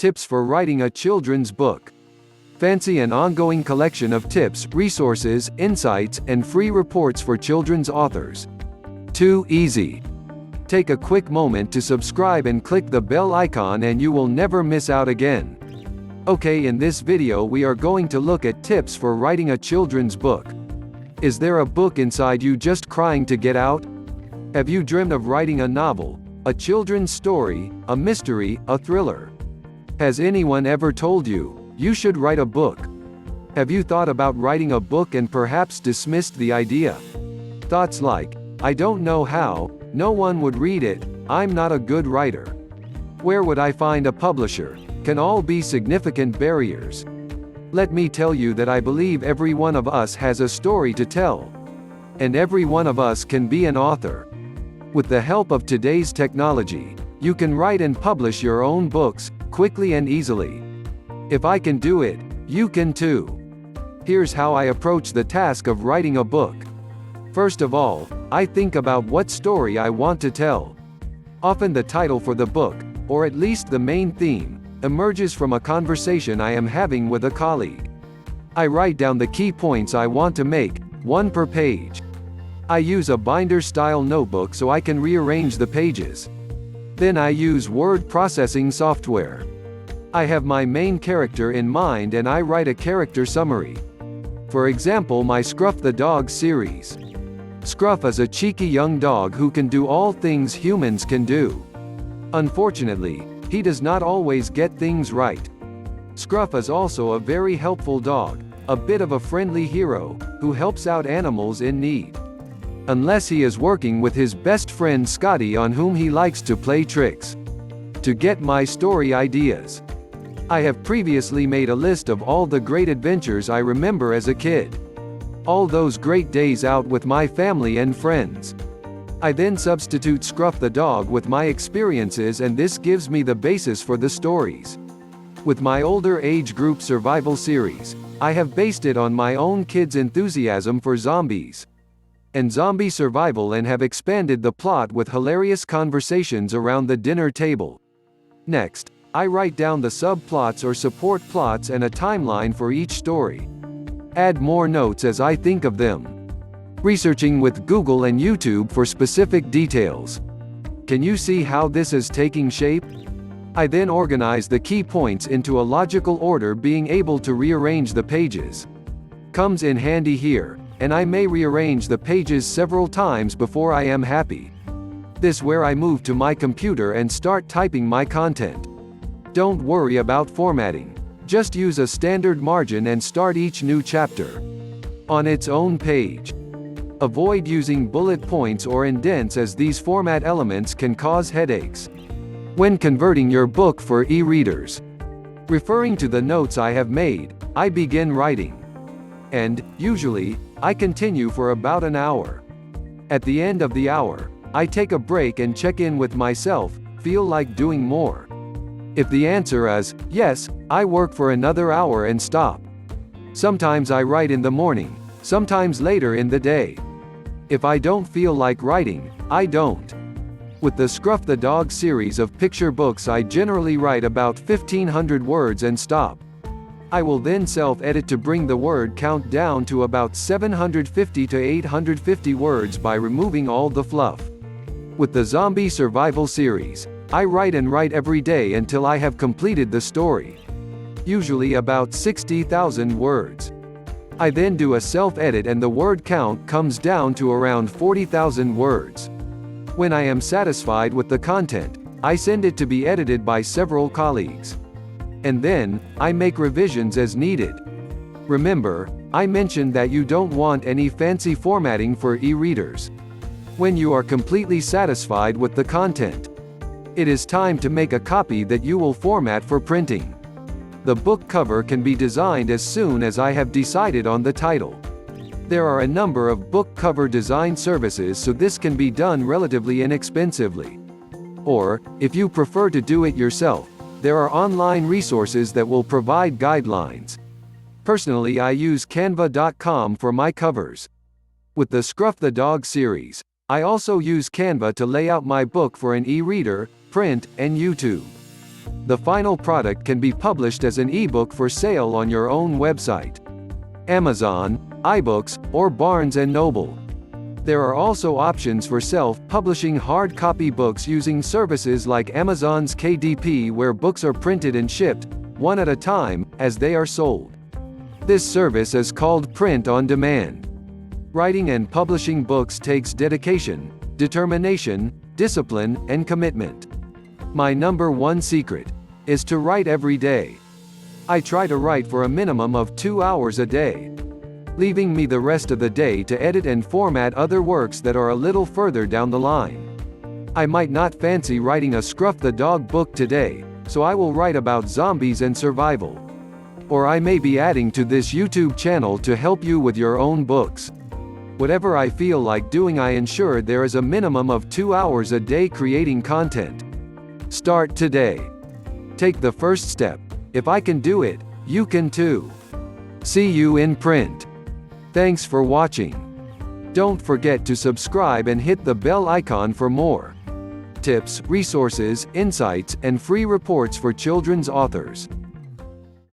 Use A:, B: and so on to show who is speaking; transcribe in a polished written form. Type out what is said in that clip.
A: Tips for writing a children's book. Fancy an ongoing collection of tips, resources, insights, and free reports for children's authors. Too easy. Take a quick moment to subscribe and click the bell icon and you will never miss out again. Okay, in this video we are going to look at tips for writing a children's book. Is there a book inside you just crying to get out? Have you dreamed of writing a novel, a children's story, a mystery, a thriller? Has anyone ever told you, you should write a book? Have you thought about writing a book and perhaps dismissed the idea? Thoughts like, I don't know how, no one would read it, I'm not a good writer. Where would I find a publisher? Can all be significant barriers. Let me tell you that I believe every one of us has a story to tell. And every one of us can be an author. With the help of today's technology, you can write and publish your own books, quickly and easily. If I can do it, you can too. Here's how I approach the task of writing a book. First of all, I think about what story I want to tell. Often the title for the book, or at least the main theme, emerges from a conversation I am having with a colleague. I write down the key points I want to make, one per page. I use a binder-style notebook so I can rearrange the pages. Then I use word processing software. I have my main character in mind and I write a character summary. For example, my Scruff the Dog series. Scruff is a cheeky young dog who can do all things humans can do. Unfortunately, he does not always get things right. Scruff is also a very helpful dog, a bit of a friendly hero, who helps out animals in need. Unless he is working with his best friend Scotty, on whom he likes to play tricks. To get my story ideas. I have previously made a list of all the great adventures I remember as a kid. All those great days out with my family and friends. I then substitute Scruff the dog with my experiences and this gives me the basis for the stories. With my older age group survival series, I have based it on my own kids' enthusiasm for zombies and zombie survival and have expanded the plot with hilarious conversations around the dinner table. Next, I write down the subplots or support plots and a timeline for each story. Add more notes as I think of them. Researching with Google and YouTube for specific details. Can you see how this is taking shape? I then organize the key points into a logical order, being able to rearrange the pages. Comes in handy here, and I may rearrange the pages several times before I am happy. This where I move to my computer and start typing my content. Don't worry about formatting. Just use a standard margin and start each new chapter on its own page. Avoid using bullet points or indents as these format elements can cause headaches when converting your book for e-readers. Referring to the notes I have made, I begin writing. And, usually, I continue for about an hour. At the end of the hour, I take a break and check in with myself, feel like doing more. If the answer is, yes, I work for another hour and stop. Sometimes I write in the morning, sometimes later in the day. If I don't feel like writing, I don't. With the Scruff the Dog series of picture books, I generally write about 1,500 words and stop. I will then self-edit to bring the word count down to about 750 to 850 words by removing all the fluff. With the Zombie Survival series, I write and write every day until I have completed the story. Usually about 60,000 words. I then do a self-edit and the word count comes down to around 40,000 words. When I am satisfied with the content, I send it to be edited by several colleagues. And then, I make revisions as needed. Remember, I mentioned that you don't want any fancy formatting for e-readers. When you are completely satisfied with the content, it is time to make a copy that you will format for printing. The book cover can be designed as soon as I have decided on the title. There are a number of book cover design services, so this can be done relatively inexpensively. Or, if you prefer to do it yourself, there are online resources that will provide guidelines. Personally, I use Canva.com for my covers. With the Scruff the Dog series, I also use Canva to lay out my book for an e-reader, print, and YouTube. The final product can be published as an ebook for sale on your own website, Amazon, iBooks, or Barnes & Noble. There are also options for self-publishing hard copy books using services like Amazon's KDP, where books are printed and shipped, one at a time, as they are sold. This service is called print on demand. Writing and publishing books takes dedication, determination, discipline, and commitment. My number one secret is to write every day. I try to write for a minimum of 2 hours a day, leaving me the rest of the day to edit and format other works that are a little further down the line. I might not fancy writing a Scruff the Dog book today, so I will write about zombies and survival. Or I may be adding to this YouTube channel to help you with your own books. Whatever I feel like doing, I ensure there is a minimum of 2 hours a day creating content. Start today. Take the first step. If I can do it, you can too. See you in print. Thanks for watching. Don't forget to subscribe and hit the bell icon for more tips, resources, insights, and free reports for children's authors.